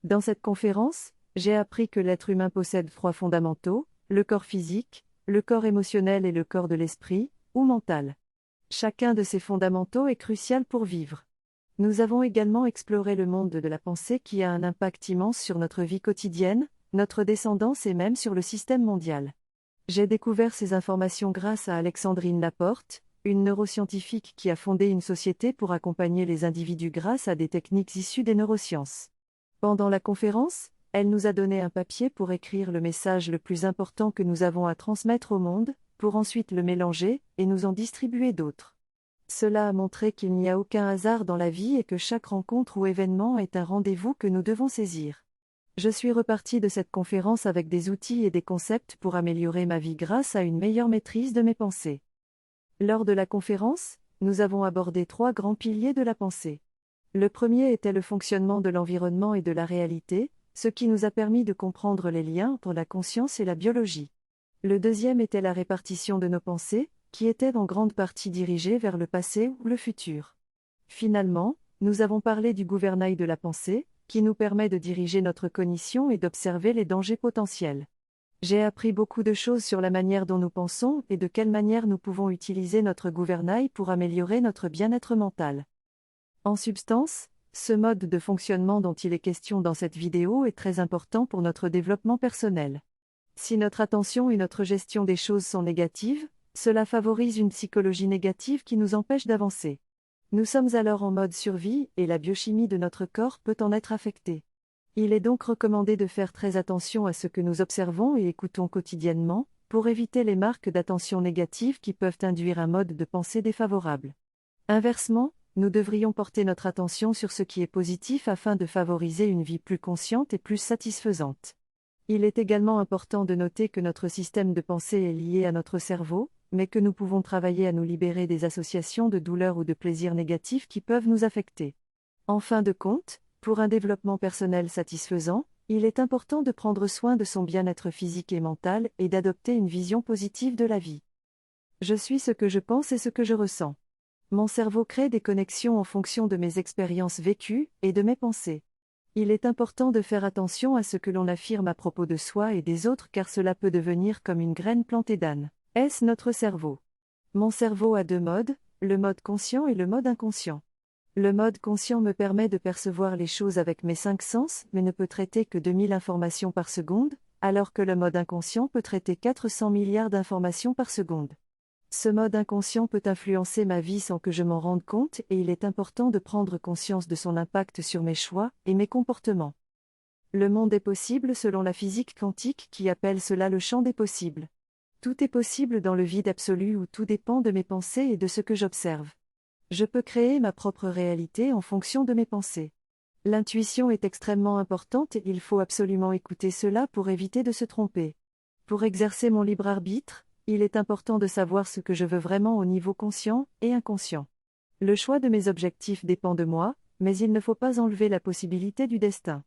Dans cette conférence, j'ai appris que l'être humain possède 3 fondamentaux, le corps physique, le corps émotionnel et le corps de l'esprit, ou mental. Chacun de ces fondamentaux est crucial pour vivre. Nous avons également exploré le monde de la pensée qui a un impact immense sur notre vie quotidienne, notre descendance et même sur le système mondial. J'ai découvert ces informations grâce à Alexandrine Laporte, une neuroscientifique qui a fondé une société pour accompagner les individus grâce à des techniques issues des neurosciences. Pendant la conférence, elle nous a donné un papier pour écrire le message le plus important que nous avons à transmettre au monde, pour ensuite le mélanger et nous en distribuer d'autres. Cela a montré qu'il n'y a aucun hasard dans la vie et que chaque rencontre ou événement est un rendez-vous que nous devons saisir. Je suis reparti de cette conférence avec des outils et des concepts pour améliorer ma vie grâce à une meilleure maîtrise de mes pensées. Lors de la conférence, nous avons abordé 3 grands piliers de la pensée. Le premier était le fonctionnement de l'environnement et de la réalité, ce qui nous a permis de comprendre les liens entre la conscience et la biologie. Le deuxième était la répartition de nos pensées, qui était en grande partie dirigée vers le passé ou le futur. Finalement, nous avons parlé du gouvernail de la pensée, qui nous permet de diriger notre cognition et d'observer les dangers potentiels. J'ai appris beaucoup de choses sur la manière dont nous pensons et de quelle manière nous pouvons utiliser notre gouvernail pour améliorer notre bien-être mental. En substance, ce mode de fonctionnement dont il est question dans cette vidéo est très important pour notre développement personnel. Si notre attention et notre gestion des choses sont négatives, cela favorise une psychologie négative qui nous empêche d'avancer. Nous sommes alors en mode survie et la biochimie de notre corps peut en être affectée. Il est donc recommandé de faire très attention à ce que nous observons et écoutons quotidiennement, pour éviter les marques d'attention négatives qui peuvent induire un mode de pensée défavorable. Inversement, nous devrions porter notre attention sur ce qui est positif afin de favoriser une vie plus consciente et plus satisfaisante. Il est également important de noter que notre système de pensée est lié à notre cerveau, mais que nous pouvons travailler à nous libérer des associations de douleurs ou de plaisirs négatifs qui peuvent nous affecter. En fin de compte, pour un développement personnel satisfaisant, il est important de prendre soin de son bien-être physique et mental et d'adopter une vision positive de la vie. Je suis ce que je pense et ce que je ressens. Mon cerveau crée des connexions en fonction de mes expériences vécues et de mes pensées. Il est important de faire attention à ce que l'on affirme à propos de soi et des autres car cela peut devenir comme une graine plantée d'âne. Est-ce notre cerveau? Mon cerveau a 2 modes, le mode conscient et le mode inconscient. Le mode conscient me permet de percevoir les choses avec mes 5 sens mais ne peut traiter que 2000 informations par seconde, alors que le mode inconscient peut traiter 400 milliards d'informations par seconde. Ce mode inconscient peut influencer ma vie sans que je m'en rende compte et il est important de prendre conscience de son impact sur mes choix et mes comportements. Le monde est possible selon la physique quantique qui appelle cela le champ des possibles. Tout est possible dans le vide absolu où tout dépend de mes pensées et de ce que j'observe. Je peux créer ma propre réalité en fonction de mes pensées. L'intuition est extrêmement importante et il faut absolument écouter cela pour éviter de se tromper. Pour exercer mon libre arbitre, il est important de savoir ce que je veux vraiment au niveau conscient et inconscient. Le choix de mes objectifs dépend de moi, mais il ne faut pas enlever la possibilité du destin.